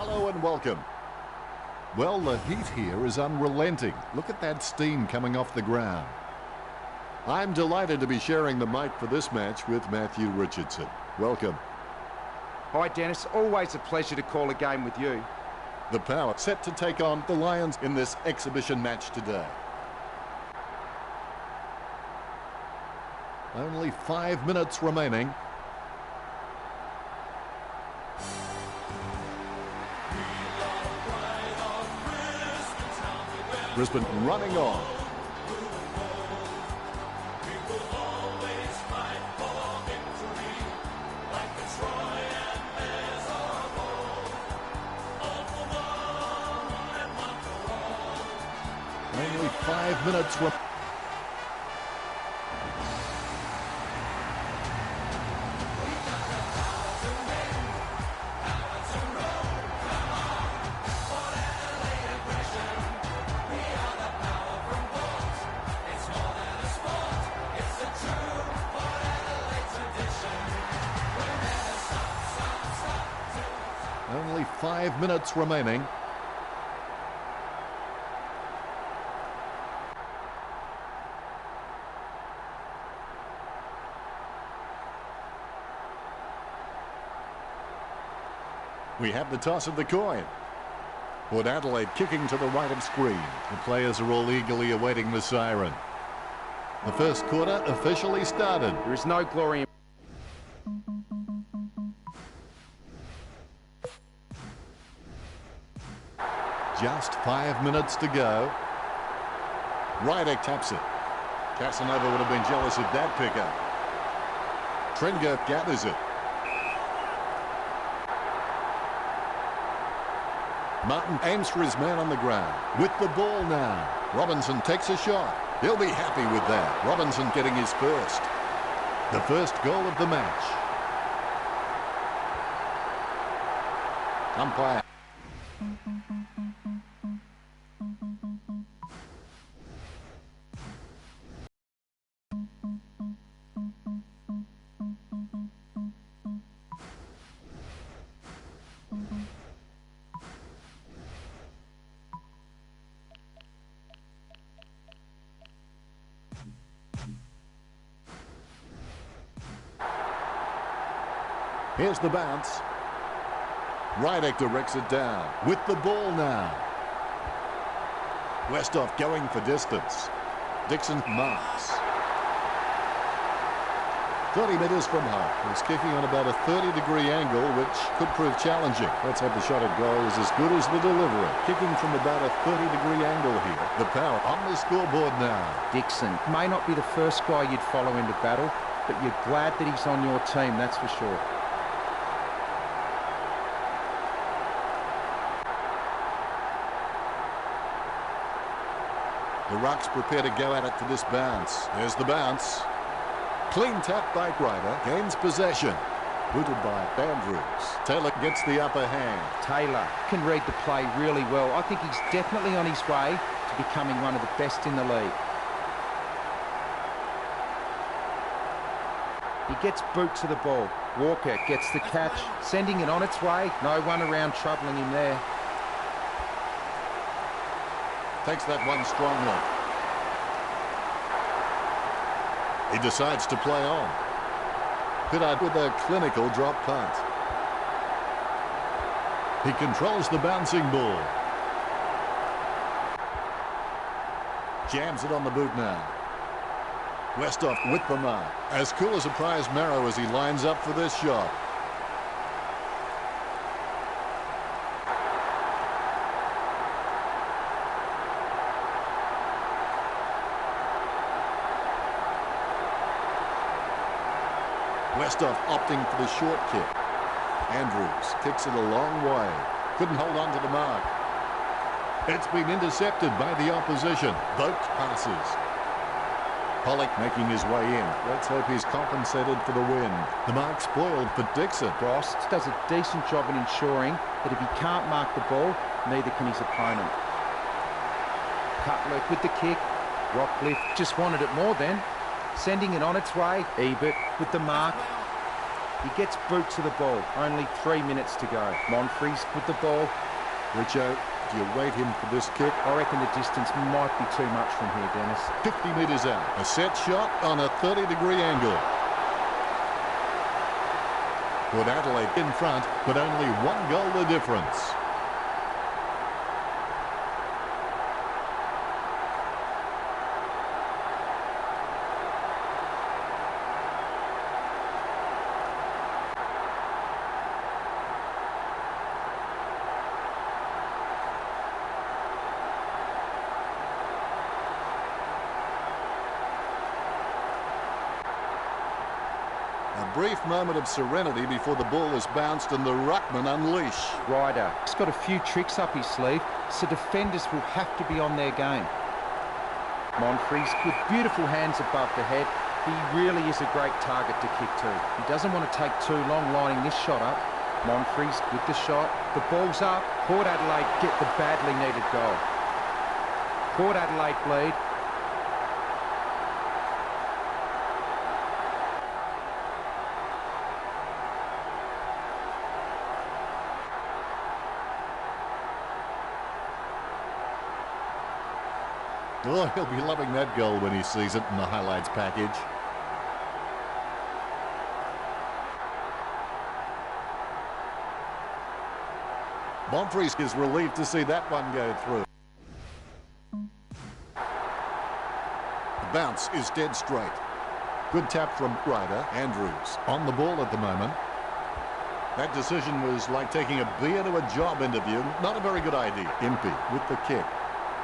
Hello and welcome. Well, the heat here is unrelenting. Look at that steam coming off the ground. I'm delighted to be sharing the mic for this match with Matthew Richardson. Welcome. Hi Dennis, always a pleasure to call a game with you. The Power set to take on the Lions in this exhibition match today. Only 5 minutes remaining. Brisbane running on. Only 5 minutes remaining. Only 5 minutes remaining. We have the toss of the coin. Port Adelaide kicking to the right of screen. The players are all eagerly awaiting the siren. The first quarter officially started. There is no glory in... Just 5 minutes to go. Rydick taps it. Casanova would have been jealous of that pickup. Trengurth gathers it. Martin aims for his man on the ground. With the ball now. Robinson takes a shot. He'll be happy with that. Robinson getting his first. The first goal of the match. Umpire. Here's the bounce. Rydick directs it down. With the ball now. Westhoff going for distance. Dixon marks. 30 metres from home. He's kicking on about a 30-degree angle, which could prove challenging. Let's hope the shot at goal is as good as the delivery. Kicking from about a 30-degree angle here. The Power on the scoreboard now. Dixon may not be the first guy you'd follow into battle, but you're glad that he's on your team, that's for sure. The Rucks prepare to go at it for this bounce. There's the bounce. Clean tap by Ryder. Gains possession. Booted by Andrews. Taylor gets the upper hand. Taylor can read the play really well. I think he's definitely on his way to becoming one of the best in the league. He gets boot to the ball. Walker gets the catch, sending it on its way. No one around troubling him there. Takes that one strongly. He decides to play on. Pittard with a clinical drop punt. He controls the bouncing ball. Jams it on the boot now. Westhoff with the mark. As cool as a prize marrow as he lines up for this shot. Westhoff opting for the short kick. Andrews kicks it a long way. Couldn't hold on to the mark. It's been intercepted by the opposition. Boat passes. Pollock making his way in. Let's hope he's compensated for the win. The mark spoiled for Dixon. Frost does a decent job in ensuring that if he can't mark the ball, neither can his opponent. Cutler with the kick. Rockcliffe just wanted it more then. Sending it on its way. Ebert with the mark. He gets boot to the ball. Only 3 minutes to go. Monfries with the ball. Richo, do you weight him for this kick? I reckon the distance might be too much from here, Dennis. 50 metres out. A set shot on a 30-degree angle. Port Adelaide in front, but only one goal the difference. A brief moment of serenity before the ball is bounced and the ruckman unleash. Ryder, he's got a few tricks up his sleeve, so defenders will have to be on their game. Monfries with beautiful hands above the head. He really is a great target to kick to. He doesn't want to take too long lining this shot up. Monfries with the shot. The ball's up. Port Adelaide get the badly needed goal. Port Adelaide lead. Oh, he'll be loving that goal when he sees it in the highlights package. Monfries is relieved to see that one go through. The bounce is dead straight. Good tap from Ryder. Andrews on the ball at the moment. That decision was like taking a bee into a job interview. Not a very good idea. Impey with the kick.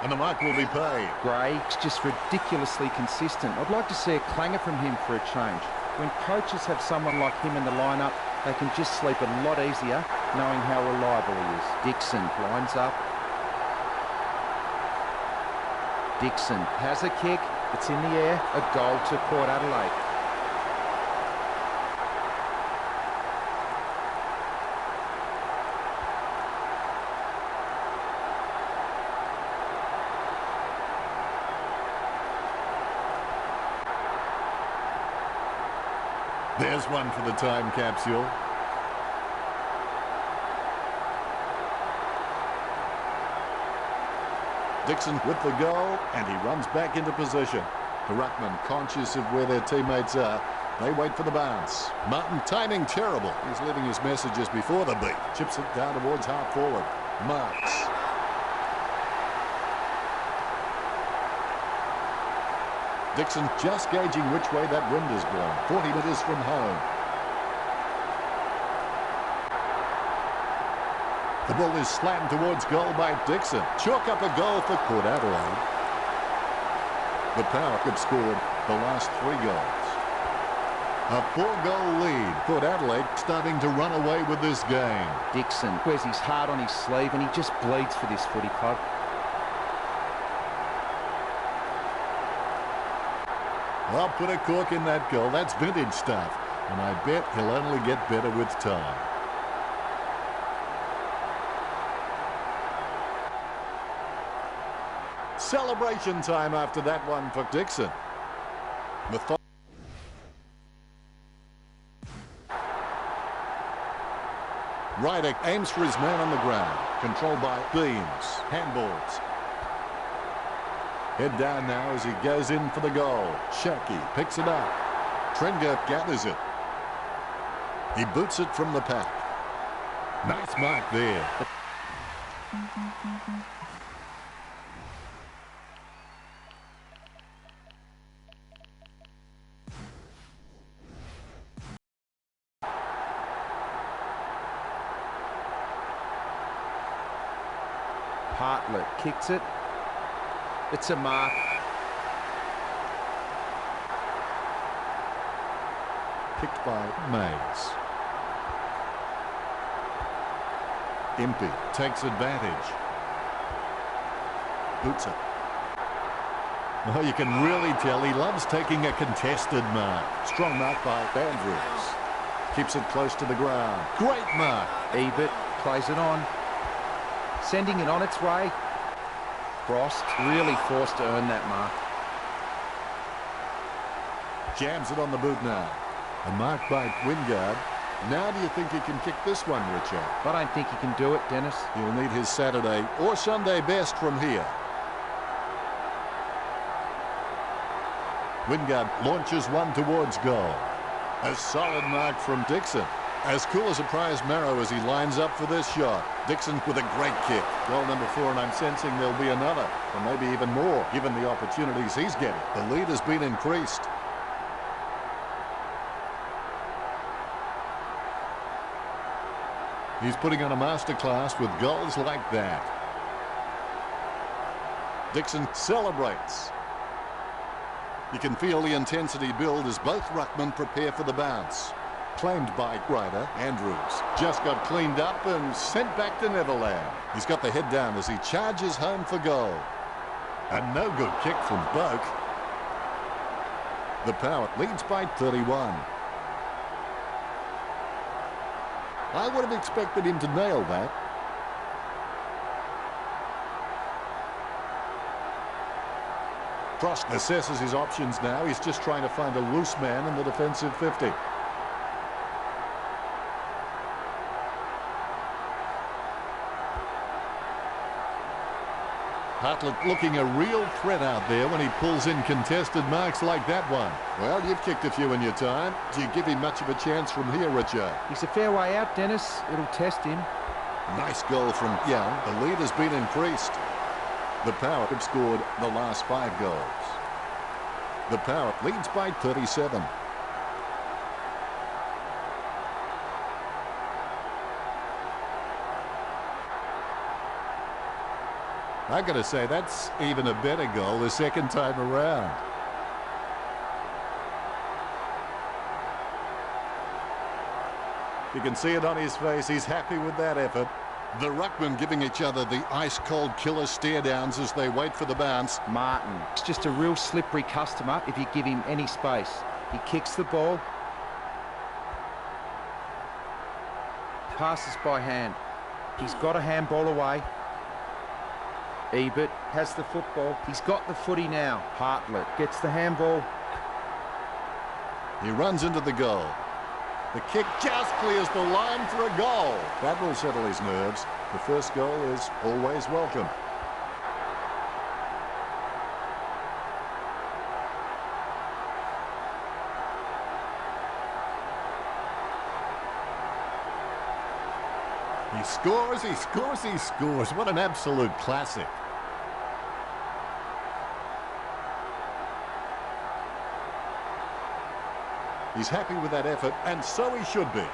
And the mark will be paid. Gray's just ridiculously consistent. I'd like to see a clanger from him for a change. When coaches have someone like him in the lineup, they can just sleep a lot easier knowing how reliable he is. Dixon lines up. Dixon has a kick. It's in the air. A goal to Port Adelaide. There's one for the time capsule. Dixon with the goal, and he runs back into position. The ruckman, conscious of where their teammates are, they wait for the bounce. Martin timing terrible. He's leaving his messages before the beat. Chips it down towards half forward. Marks. Dixon just gauging which way that wind is blowing. 40 metres from home. The ball is slammed towards goal by Dixon. Chalk up a goal for Port Adelaide. The Power have scored the last 3 goals. A 4-goal lead. Port Adelaide starting to run away with this game. Dixon wears his heart on his sleeve and he just bleeds for this footy club. I'll put a cork in that goal. That's vintage stuff. And I bet he'll only get better with time. Celebration time after that one for Dixon. Ryder aims for his man on the ground. Controlled by Beams. Handballs. Head down now as he goes in for the goal. Shackey picks it up. Trenger gathers it. He boots it from the pack. Nice mark there. Hartlett kicks it. It's a mark. Picked by Mays. Impey takes advantage. Boots it. Oh, you can really tell he loves taking a contested mark. Strong mark by Andrews. Keeps it close to the ground. Great mark. Ebert plays it on. Sending it on its way. Frost really forced to earn that mark. Jams it on the boot now. A mark by Wingard. Now do you think he can kick this one, Richard? I don't think he can do it, Dennis. He'll need his Saturday or Sunday best from here. Wingard launches one towards goal. A solid mark from Dixon. As cool as a prize marrow as he lines up for this shot. Dixon with a great kick. Goal number 4, and I'm sensing there'll be another, or maybe even more, given the opportunities he's getting. The lead has been increased. He's putting on a masterclass with goals like that. Dixon celebrates. You can feel the intensity build as both ruckmen prepare for the bounce. Claimed by Ryder. Andrews just got cleaned up and sent back to Neverland. He's got the head down as he charges home for goal. A no-good kick from Boak. The Power leads by 31. I would have expected him to nail that. Frost assesses his options now. He's just trying to find a loose man in the defensive 50. Hartlett looking a real threat out there when he pulls in contested marks like that one. Well, you've kicked a few in your time. Do you give him much of a chance from here, Richard? He's a fair way out, Dennis. It'll test him. Nice goal from Young. The lead has been increased. The Power have scored the last 5 goals. The Power leads by 37. I got to say, that's even a better goal the second time around. You can see it on his face. He's happy with that effort. The ruckmen giving each other the ice-cold killer stare-downs as they wait for the bounce. Martin, it's just a real slippery customer if you give him any space. He kicks the ball. Passes by hand. He's got a handball away. Ebert has the football. He's got the footy now. Hartlett gets the handball. He runs into the goal. The kick just clears the line for a goal. That will settle his nerves. The first goal is always welcome. He scores, he scores, he scores. What an absolute classic. He's happy with that effort, and so he should be.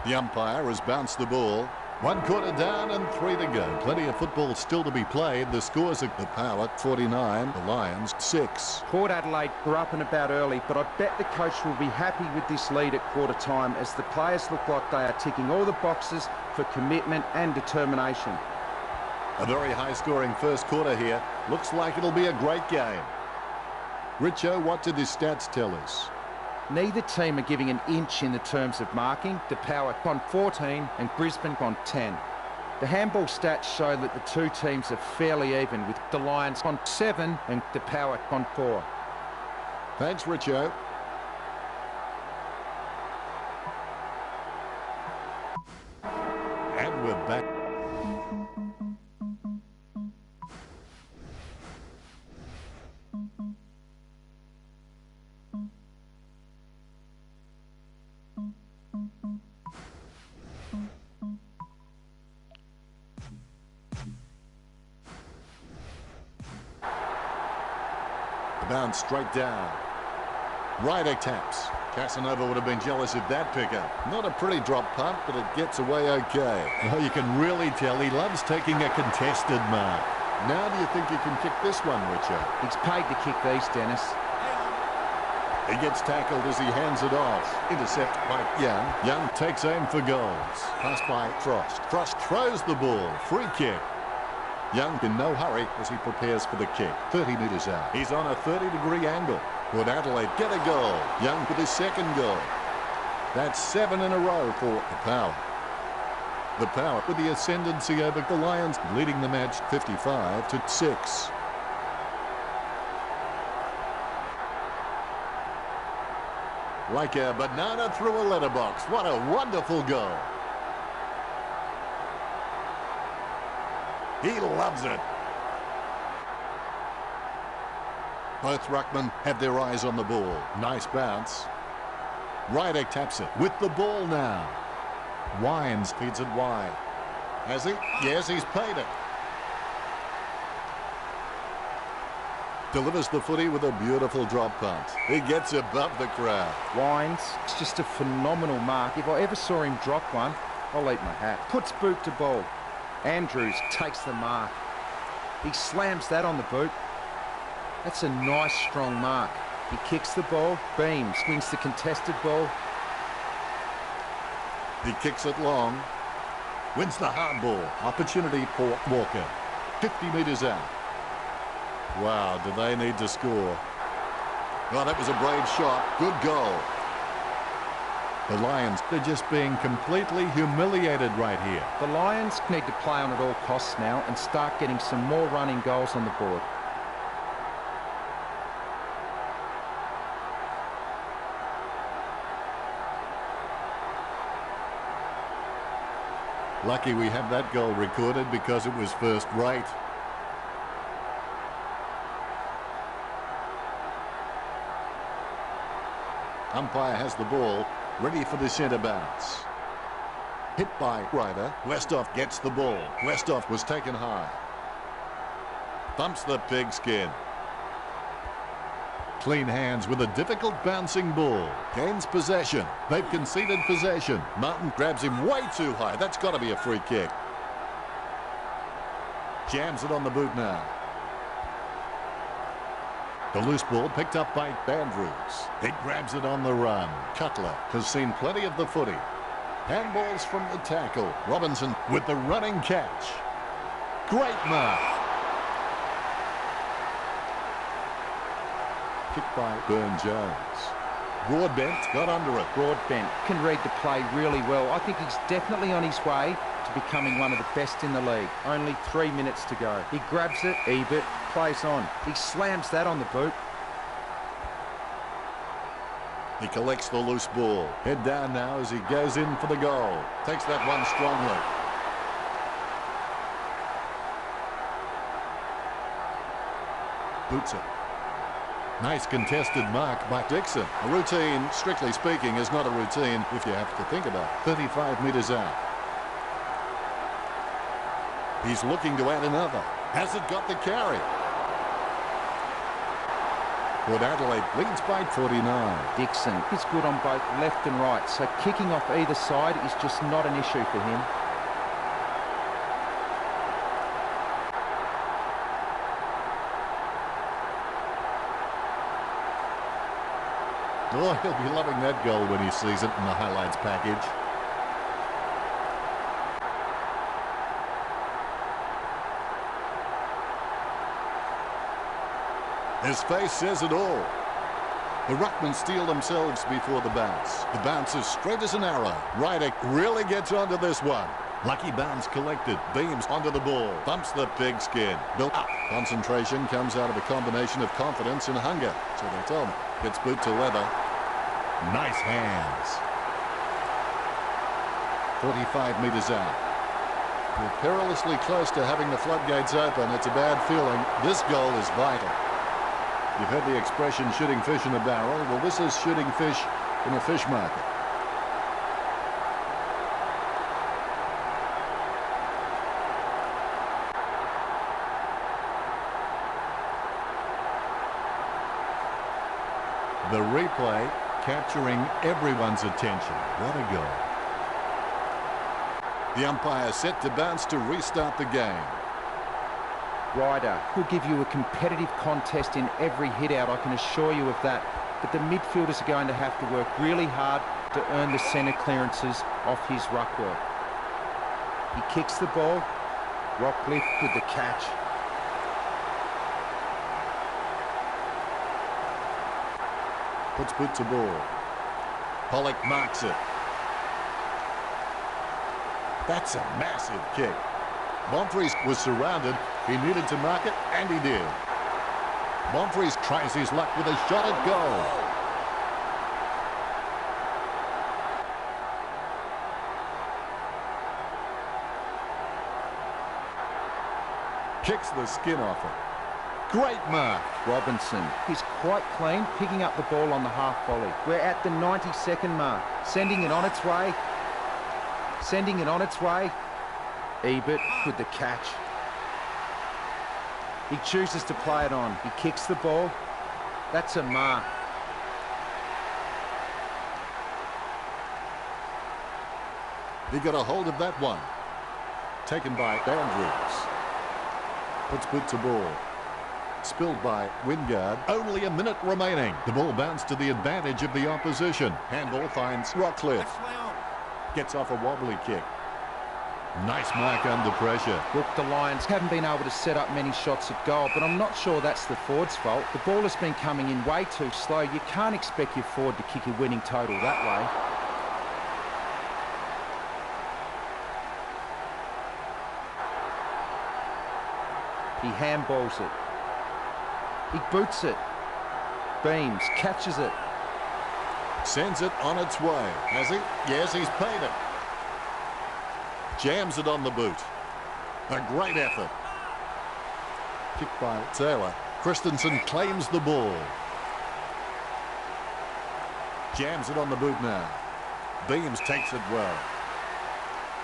The umpire has bounced the ball. 1 quarter down and 3 to go. Plenty of football still to be played. The scores are the Power 49, the Lions 6. Port Adelaide were up and about early, but I bet the coach will be happy with this lead at quarter time as the players look like they are ticking all the boxes for commitment and determination. A very high-scoring first quarter here. Looks like it'll be a great game. Richo, what did his stats tell us? Neither team are giving an inch in the terms of marking. The Power on 14 and Brisbane on 10. The handball stats show that the two teams are fairly even, with the Lions on 7 and the Power on 4. Thanks, Richo. And we're back. Bounce straight down. Ryder taps. Casanova would have been jealous of that pickup. Not a pretty drop punt, but it gets away okay. Well, you can really tell he loves taking a contested mark. Now do you think he can kick this one, Richard? He's paid to kick these, Dennis. He gets tackled as he hands it off. Intercept by Young. Young takes aim for goals. Pass by Frost. Frost throws the ball. Free kick. Young in no hurry as he prepares for the kick. 30 metres out. He's on a 30-degree angle. Would Adelaide get a goal? Young with his second goal. That's 7 in a row for the Power. The Power with the ascendancy over the Lions, leading the match 55-6. Like a banana through a letterbox. What a wonderful goal. He loves it. Both ruckmen have their eyes on the ball. Nice bounce. Ryder taps it with the ball now. Wines feeds it wide. Has he? Yes, he's paid it. Delivers the footy with a beautiful drop punt. He gets above the crowd. Wines, it's just a phenomenal mark. If I ever saw him drop one, I'll eat my hat. Puts boot to ball. Andrews takes the mark. He slams that on the boot. That's a nice, strong mark. He kicks the ball, beams, wins the contested ball. He kicks it long. Wins the hard ball. Opportunity for Walker. 50 metres out. Wow, do they need to score? Oh, that was a brave shot. Good goal. The Lions, they're just being completely humiliated right here. The Lions need to play on at all costs now and start getting some more running goals on the board. Lucky we have that goal recorded because it was first rate. Umpire has the ball, ready for the centre bounce. Hit by Ryder. Westhoff gets the ball. Westhoff was taken high. Thumps the pigskin. Clean hands with a difficult bouncing ball. Gains possession. They've conceded possession. Martin grabs him way too high. That's got to be a free kick. Jams it on the boot now. The loose ball picked up by Andrews. He grabs it on the run. Cutler has seen plenty of the footy. Handballs from the tackle. Robinson with the running catch. Great mark. Kicked by Burn-Jones. Broadbent got under it. Broadbent can read the play really well. I think he's definitely on his way to becoming one of the best in the league. Only 3 minutes to go. He grabs it, Ebert, plays on. He slams that on the boot. He collects the loose ball. Head down now as he goes in for the goal. Takes that one strongly. Boots it. Nice contested mark by Dixon. A routine, strictly speaking, is not a routine if you have to think about it. 35 metres out. He's looking to add another. Has it got the carry? Port Adelaide leads by 49. Dixon is good on both left and right, so kicking off either side is just not an issue for him. Oh, he'll be loving that goal when he sees it in the highlights package. His face says it all. The ruckmen steel themselves before the bounce. The bounce is straight as an arrow. Ryder really gets onto this one. Lucky bounce collected. Beams onto the ball. Thumps the pigskin. Built up. Concentration comes out of a combination of confidence and hunger. So they tell me. Gets boot to leather. Nice hands. 45 metres out. We're perilously close to having the floodgates open. It's a bad feeling. This goal is vital. You've heard the expression shooting fish in a barrel. Well, this is shooting fish in a fish market. The replay capturing everyone's attention. What a goal. The umpire set to bounce to restart the game. Ryder will give you a competitive contest in every hit out, I can assure you of that. But the midfielders are going to have to work really hard to earn the centre clearances off his ruck work. He kicks the ball. Rockcliffe with the catch. Puts boot to ball. Pollock marks it. That's a massive kick. Bonfries was surrounded. He needed to mark it, and he did. Bonfries tries his luck with a shot at goal. Kicks the skin off it. Great mark. Robinson is quite clean, picking up the ball on the half volley. We're at the 90-second mark. Sending it on its way. Sending it on its way. Ebert with the catch. He chooses to play it on. He kicks the ball. That's a mark. He got a hold of that one. Taken by Andrews. Puts boot to ball. Spilled by Wingard. Only a minute remaining. The ball bounced to the advantage of the opposition. Handball finds Rockcliffe. Gets off a wobbly kick. Nice mark under pressure. Look, the Lions haven't been able to set up many shots at goal, but I'm not sure that's the forward's fault. The ball has been coming in way too slow. You can't expect your forward to kick a winning total that way. He handballs it. He boots it. Beams, catches it. Sends it on its way. Has he? Yes, he's paid it. Jams it on the boot. A great effort. Kicked by Taylor. Christensen claims the ball. Jams it on the boot now. Beams takes it well.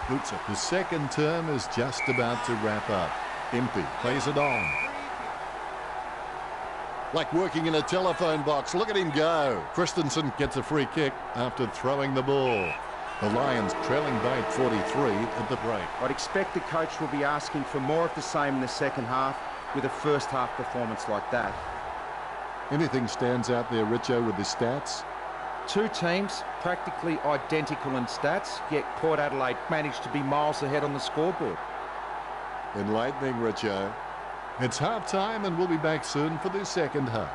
Boots it. The second term is just about to wrap up. Impey plays it on. Like working in a telephone box. Look at him go. Christensen gets a free kick after throwing the ball. The Lions trailing by 43 at the break. I'd expect the coach will be asking for more of the same in the second half with a first half performance like that. Anything stands out there, Richo, with the stats? Two teams practically identical in stats, yet Port Adelaide managed to be miles ahead on the scoreboard. Enlightening, Richo. It's half-time and we'll be back soon for the second half.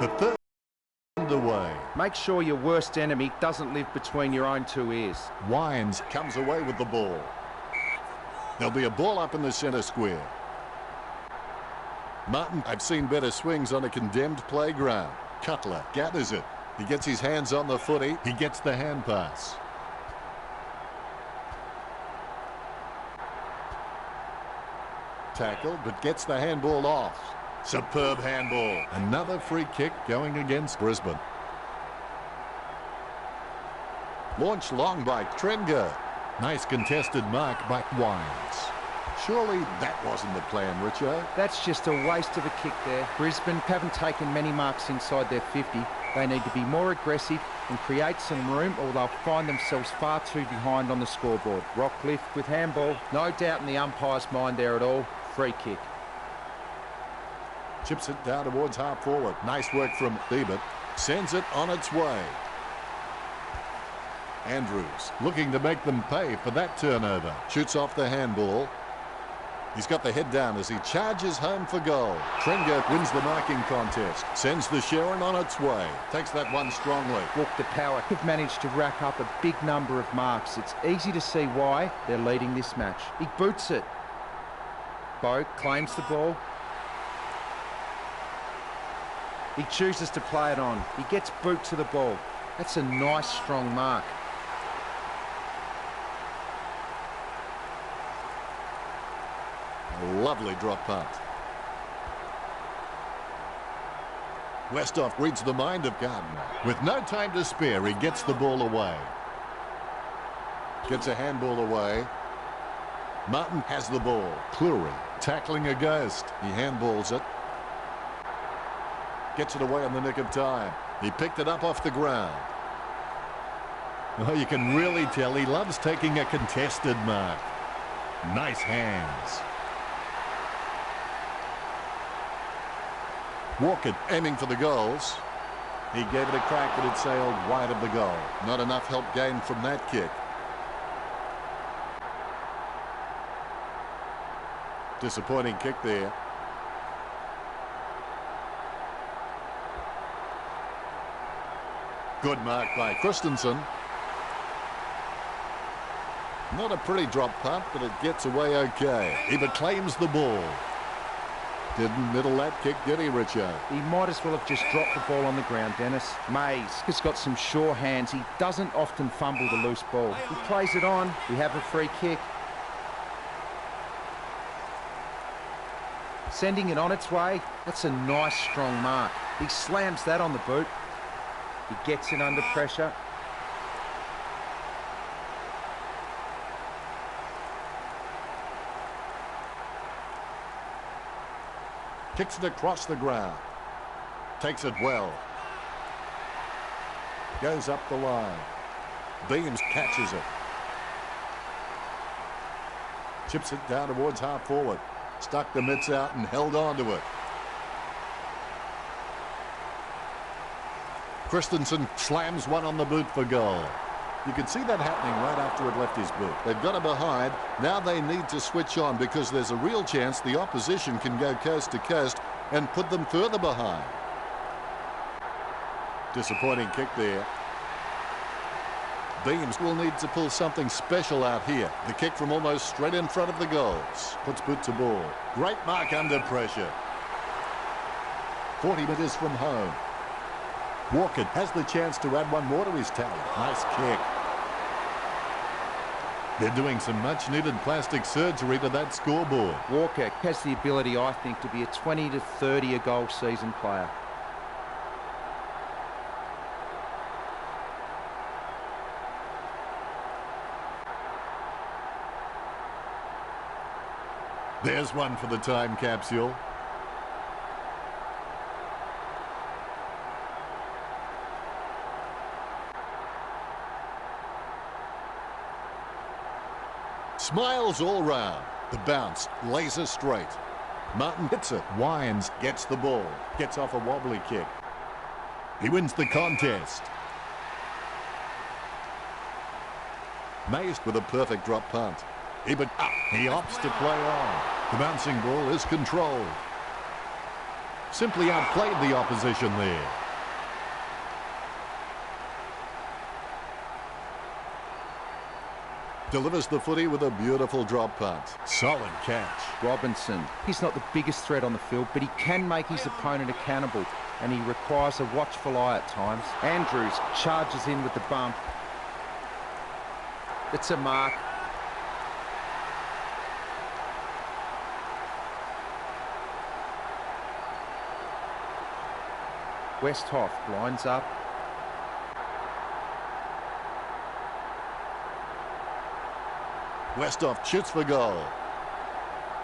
The third underway. Make sure your worst enemy doesn't live between your own two ears. Wines comes away with the ball. There'll be a ball up in the centre square. Martin, I've seen better swings on a condemned playground. Cutler gathers it. He gets his hands on the footy. He gets the hand pass. Tackle, but gets the handball off. Superb handball. Another free kick going against Brisbane. Launched long by Trenger. Nice contested mark by Wines. Surely that wasn't the plan, Richo. That's just a waste of a kick there. Brisbane haven't taken many marks inside their 50. They need to be more aggressive and create some room, or they'll find themselves far too behind on the scoreboard. Rockcliffe with handball. No doubt in the umpire's mind there at all. Free kick. Chips it down towards half forward. Nice work from Ebert. Sends it on its way. Andrews looking to make them pay for that turnover. Shoots off the handball. He's got the head down as he charges home for goal. Trenger wins the marking contest. Sends the Sharon on its way. Takes that one strongly. Look, the Power have managed to rack up a big number of marks. It's easy to see why they're leading this match. He boots it. Boak claims the ball. He chooses to play it on. He gets boot to the ball. That's a nice, strong mark. A lovely drop punt. Westhoff reads the mind of Gardner. With no time to spare, he gets the ball away. Gets a handball away. Martin has the ball. Cleary tackling a ghost. He handballs it. Gets it away in the nick of time. He picked it up off the ground. Oh, you can really tell he loves taking a contested mark. Nice hands. Walker aiming for the goals. He gave it a crack, but it sailed wide of the goal. Not enough help gained from that kick. Disappointing kick there. Good mark by Christensen. Not a pretty drop punt, but it gets away okay. Ebert claims the ball. Didn't middle that kick, did he, Richard? He might as well have just dropped the ball on the ground, Dennis. Mays has got some sure hands. He doesn't often fumble the loose ball. He plays it on. We have a free kick. Sending it on its way. That's a nice, strong mark. He slams that on the boot. He gets it under pressure. Kicks it across the ground. Takes it well. Goes up the line. Beams catches it. Chips it down towards half forward. Stuck the mitts out and held on to it. Christensen slams one on the boot for goal. You could see that happening right after it left his boot. They've got it behind. Now they need to switch on because there's a real chance the opposition can go coast to coast and put them further behind. Disappointing kick there. Beams will need to pull something special out here. The kick from almost straight in front of the goals. Puts boot to ball. Great mark under pressure. 40 metres from home. Walker has the chance to add one more to his tally. Nice kick. They're doing some much-needed plastic surgery to that scoreboard. Walker has the ability, I think, to be a 20 to 30 a goal season player. There's one for the time capsule. Smiles all round. The bounce, laser straight. Martin hits it, winds, gets the ball, gets off a wobbly kick. He wins the contest. Mays with a perfect drop punt. Ebert up. He opts to play on. The bouncing ball is controlled. Simply outplayed the opposition there. Delivers the footy with a beautiful drop punt. Solid catch. Robinson, he's not the biggest threat on the field, but he can make his opponent accountable, and he requires a watchful eye at times. Andrews charges in with the bump. It's a mark. Westhoff lines up. Westhoff shoots for goal.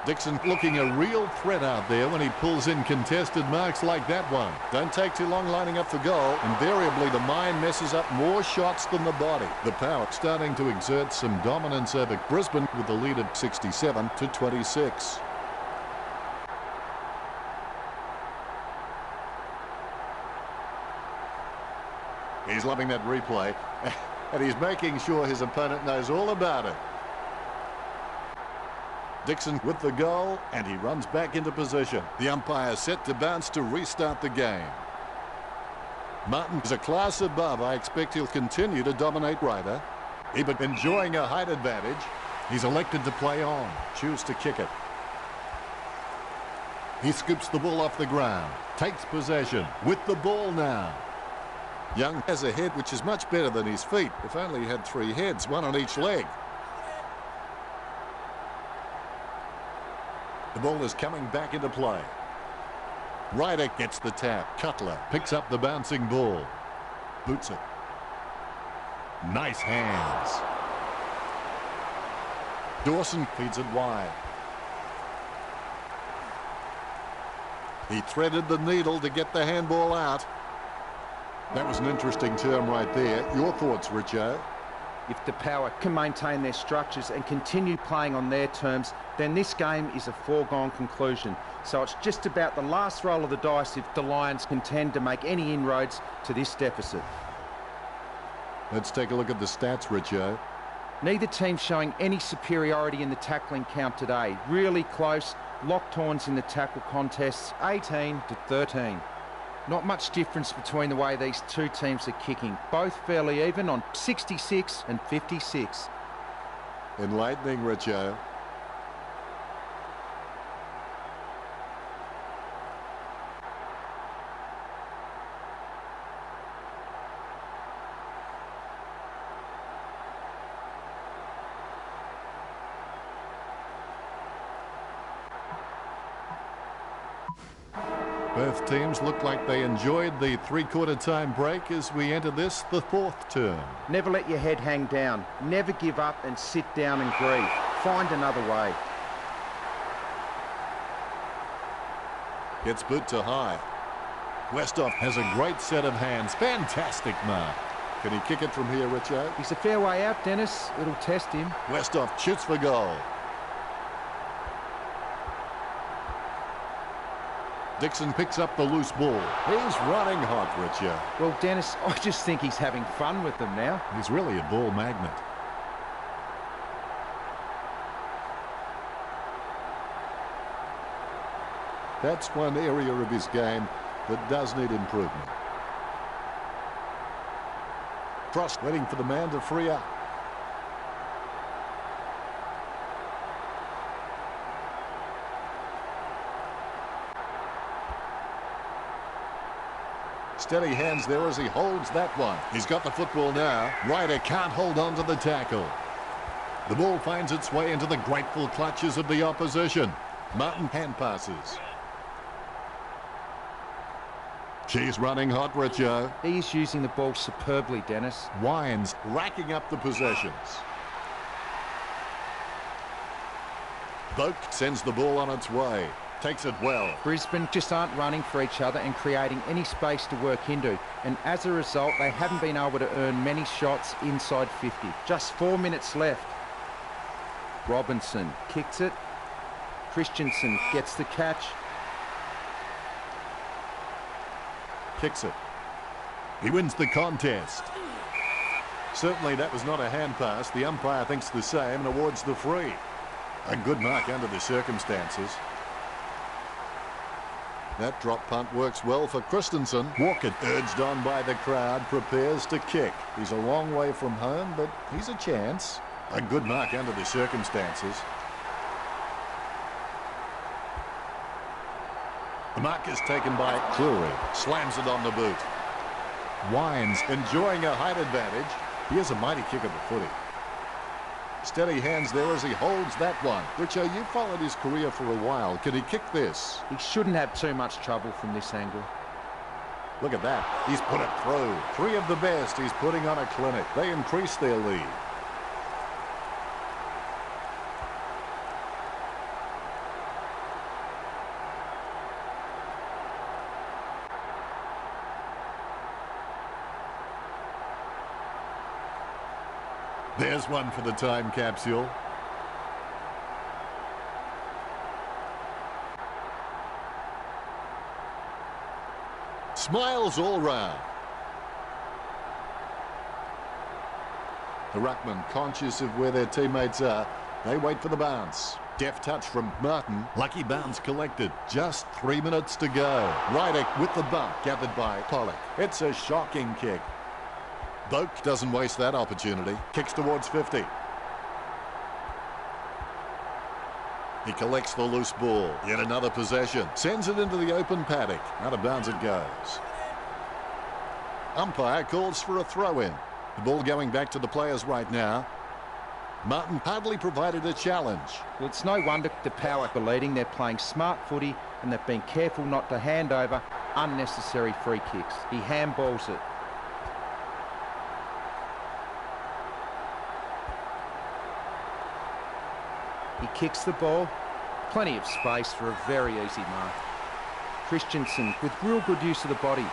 Dixon looking a real threat out there when he pulls in contested marks like that one. Don't take too long lining up for goal. Invariably, the mind messes up more shots than the body. The Power starting to exert some dominance over Brisbane with the lead of 67 to 26. He's loving that replay, and he's making sure his opponent knows all about it. Dixon with the goal, and he runs back into position. The umpire set to bounce to restart the game. Martin is a class above. I expect he'll continue to dominate Ryder. Ebert enjoying a height advantage. He's elected to play on. Choose to kick it. He scoops the ball off the ground. Takes possession with the ball now. Young has a head which is much better than his feet. If only he had three heads, one on each leg. The ball is coming back into play. Ryder gets the tap. Cutler picks up the bouncing ball. Boots it. Nice hands. Dawson feeds it wide. He threaded the needle to get the handball out. That was an interesting term right there. Your thoughts, Richo? If the Power can maintain their structures and continue playing on their terms, then this game is a foregone conclusion. So it's just about the last roll of the dice if the Lions contend to make any inroads to this deficit. Let's take a look at the stats, Richo. Neither team showing any superiority in the tackling count today. Really close, locked horns in the tackle contests, 18-13. Not much difference between the way these two teams are kicking. Both fairly even on 66 and 56. Enlightening, Richo. Both teams look like they enjoyed the three-quarter time break as we enter this, the fourth term. Never let your head hang down. Never give up and sit down and grieve. Find another way. Gets boot to high. Westhoff has a great set of hands. Fantastic mark. Can he kick it from here, Richo? He's a fair way out, Dennis. It'll test him. Westhoff shoots for goal. Dixon picks up the loose ball. He's running hot, Richo. Well, Dennis, I just think he's having fun with them now. He's really a ball magnet. That's one area of his game that does need improvement. Frost waiting for the man to free up. Steady hands there as he holds that one. He's got the football now. Ryder can't hold on to the tackle. The ball finds its way into the grateful clutches of the opposition. Martin hand passes. She's running hot, Richo. He's using the ball superbly, Dennis. Wines racking up the possessions. Boak sends the ball on its way. Takes it well. Brisbane just aren't running for each other and creating any space to work into. And as a result, they haven't been able to earn many shots inside 50. Just 4 minutes left. Robinson kicks it. Christensen gets the catch. Kicks it. He wins the contest. Certainly that was not a hand pass. The umpire thinks the same and awards the free. A good mark under the circumstances. That drop punt works well for Christensen. Walker, urged on by the crowd, prepares to kick. He's a long way from home, but he's a chance. A good mark under the circumstances. The mark is taken by Cleary. Slams it on the boot. Wines enjoying a height advantage. He has a mighty kick at the footy. Steady hands there as he holds that one. Richo, you followed his career for a while. Can he kick this? He shouldn't have too much trouble from this angle. Look at that. He's put it through. Three of the best. He's putting on a clinic. They increase their lead. There's one for the time capsule. Smiles all round. The ruckman conscious of where their teammates are. They wait for the bounce. Deft touch from Martin. Lucky bounce collected. Just 3 minutes to go. Ryder with the bump. Gathered by Pollock. It's a shocking kick. Boak doesn't waste that opportunity. Kicks towards 50. He collects the loose ball. Yet another possession. Sends it into the open paddock. Out of bounds it goes. Umpire calls for a throw-in. The ball going back to the players right now. Martin hardly provided a challenge. Well, it's no wonder the Power are leading. They're playing smart footy and they've been careful not to hand over unnecessary free kicks. He handballs it. He kicks the ball. Plenty of space for a very easy mark. Christensen with real good use of the body.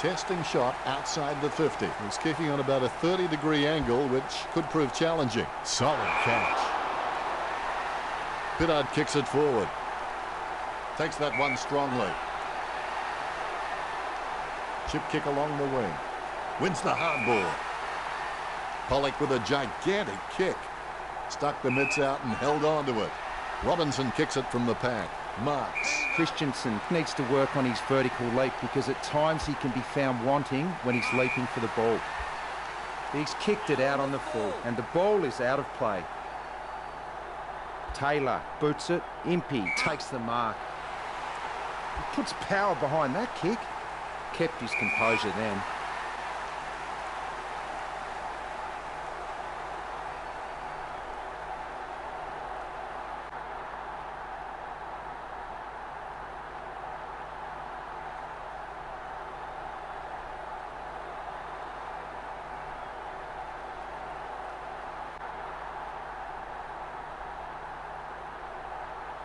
Testing shot outside the 50. He's kicking on about a 30-degree angle, which could prove challenging. Solid catch. Pittard kicks it forward. Takes that one strongly. Chip kick along the wing. Wins the hard ball. Pollock with a gigantic kick. Stuck the mitts out and held on to it. Robinson kicks it from the pack. Marks. Christensen needs to work on his vertical leap because at times he can be found wanting when he's leaping for the ball. He's kicked it out on the full and the ball is out of play. Taylor boots it. Impey takes the mark. He puts power behind that kick. Kept his composure then.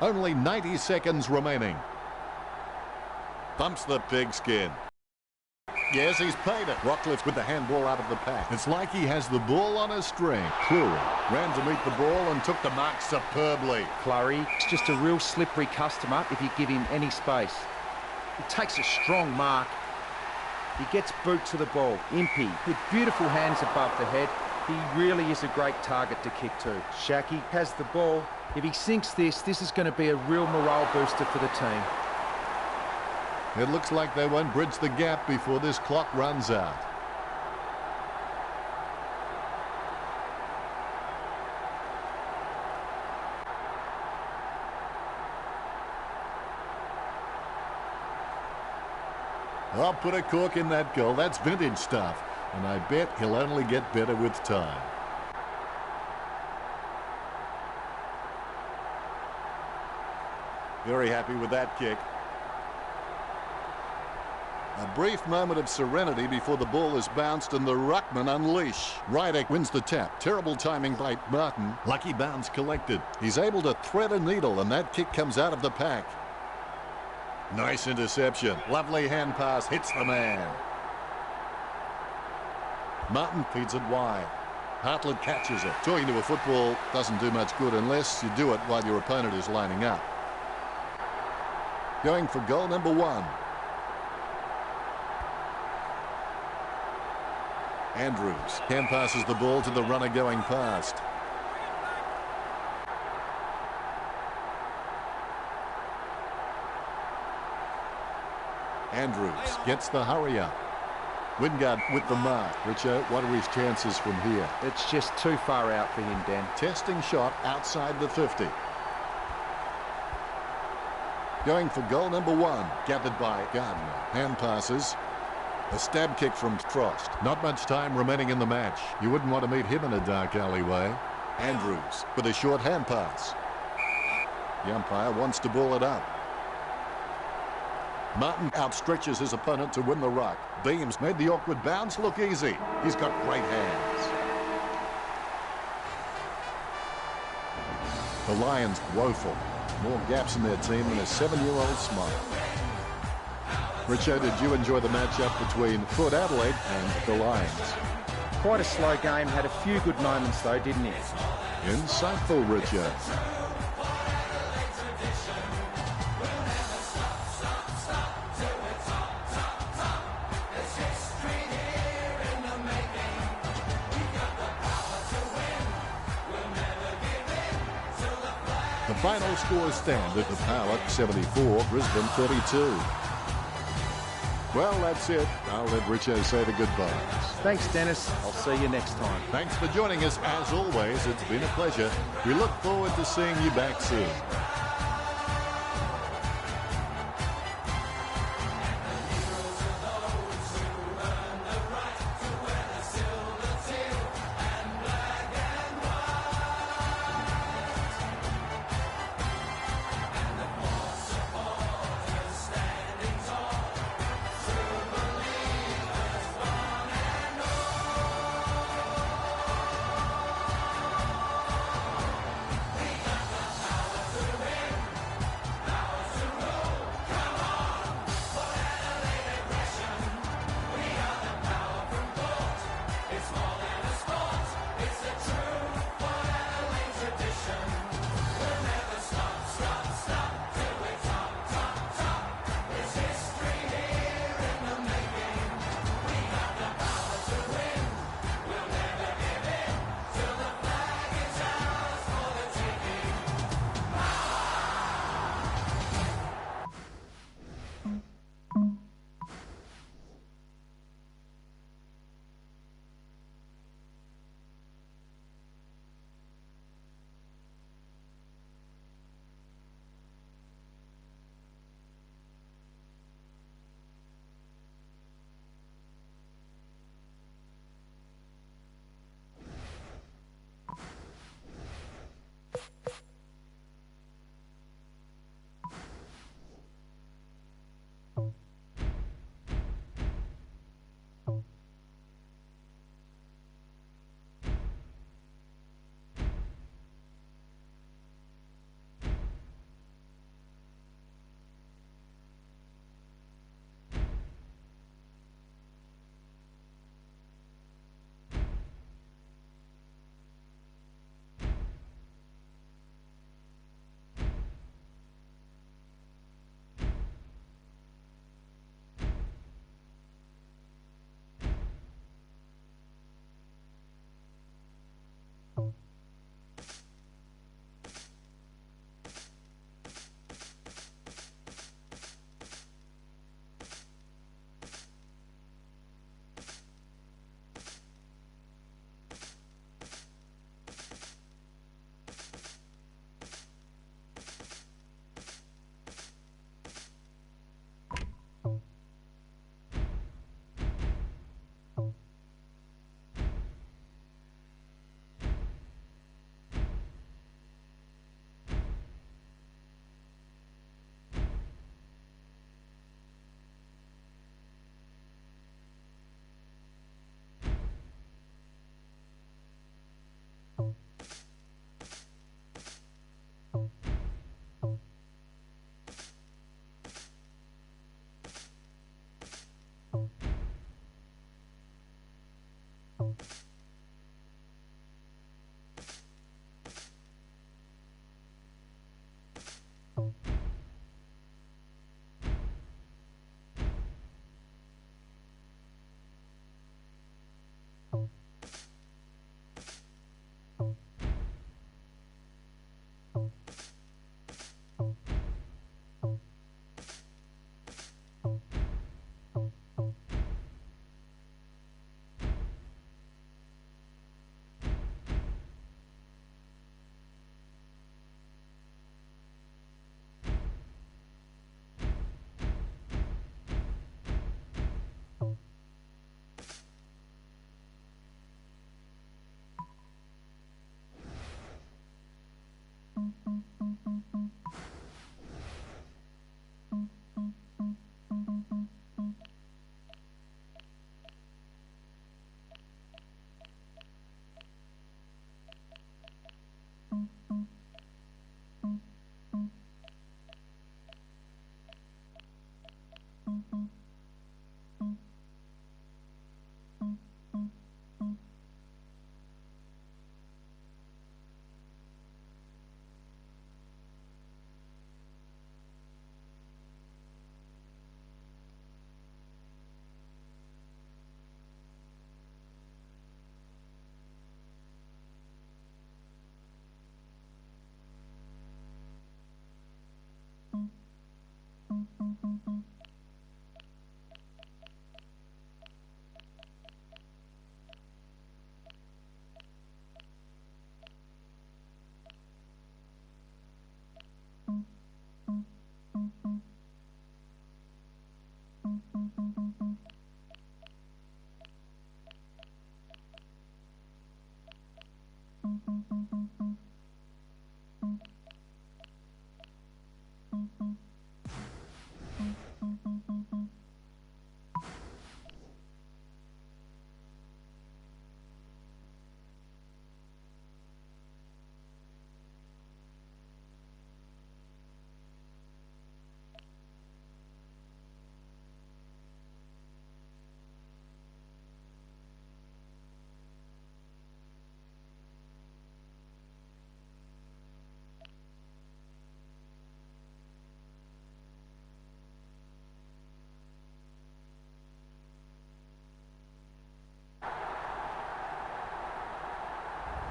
Only 90 seconds remaining. Pumps the pigskin. Yes, he's paid it. Rockcliffe with the handball out of the pack. It's like he has the ball on a string. Cleary ran to meet the ball and took the mark superbly. Cleary is just a real slippery customer if you give him any space. He takes a strong mark. He gets boot to the ball. Impey with beautiful hands above the head. He really is a great target to kick to. Shaki has the ball. If he sinks this is going to be a real morale booster for the team. It looks like they won't bridge the gap before this clock runs out. I'll put a cork in that goal. That's vintage stuff. And I bet he'll only get better with time. Very happy with that kick. A brief moment of serenity before the ball is bounced and the ruckman unleash. Rydick wins the tap. Terrible timing by Martin. Lucky bounce collected. He's able to thread a needle and that kick comes out of the pack. Nice interception. Lovely hand pass. Hits the man. Martin feeds it wide. Hartlett catches it. Talking to a football doesn't do much good unless you do it while your opponent is lining up. Going for goal number 1. Andrews hand passes the ball to the runner going past. Andrews gets the hurry up. Wingard with the mark. Richo, what are his chances from here? It's just too far out for him, Dan. Testing shot outside the 50. Going for goal number 1. Gathered by Gardner. Hand passes. A stab kick from Frost. Not much time remaining in the match. You wouldn't want to meet him in a dark alleyway. Andrews with a short hand pass. The umpire wants to ball it up. Martin outstretches his opponent to win the ruck. Beams made the awkward bounce look easy. He's got great hands. The Lions woeful. More gaps in their team than a 7-year-old smile. Richo, did you enjoy the matchup between Port Adelaide and the Lions? Quite a slow game. Had a few good moments though, didn't he? Insightful, Richo. The final score stand at the Power 74, Brisbane 32. Well, that's it. I'll let Richo say the goodbyes. Thanks, Dennis. I'll see you next time. Thanks for joining us. As always, it's been a pleasure. We look forward to seeing you back soon.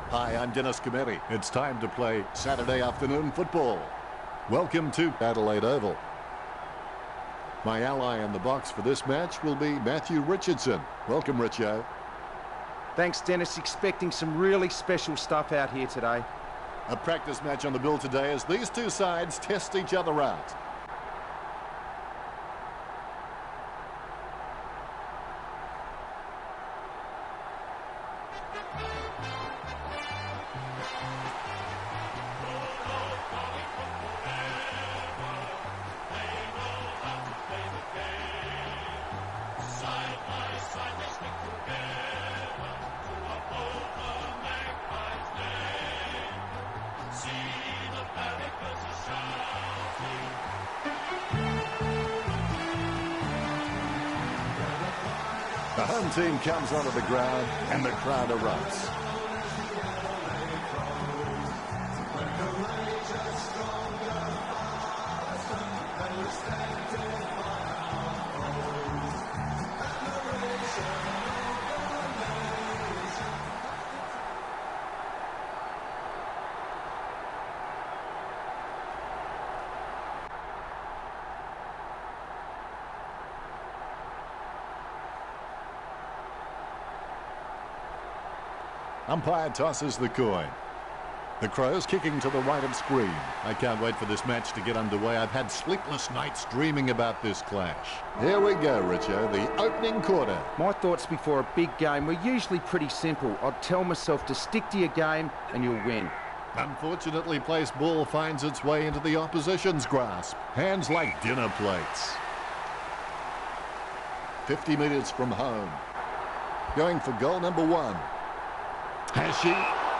Hi, I'm Dennis Cometti. It's time to play Saturday afternoon football. Welcome to Adelaide Oval. My ally in the box for this match will be Matthew Richardson. Welcome, Richo. Thanks, Dennis. Expecting some really special stuff out here today. A practice match on the bill today as these two sides test each other out. The home team comes onto the ground and the crowd erupts. Umpire tosses the coin. The Crows kicking to the right of screen. I can't wait for this match to get underway. I've had sleepless nights dreaming about this clash. Here we go, Richo, the opening quarter. My thoughts before a big game were usually pretty simple. I'd tell myself to stick to your game and you'll win. Unfortunately, placed ball finds its way into the opposition's grasp. Hands like dinner plates. 50 metres from home. Going for goal number 1. Has she?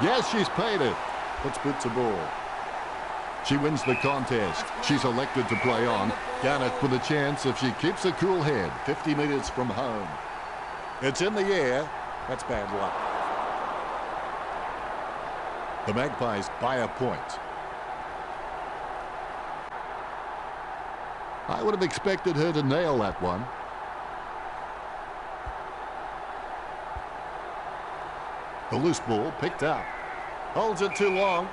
Yes, she's paid it. Puts boot to ball. She wins the contest. She's elected to play on. Garnett with a chance if she keeps a cool head. 50 metres from home. It's in the air. That's bad luck. The Magpies by a point. I would have expected her to nail that one. The loose ball picked up. Holds it too long.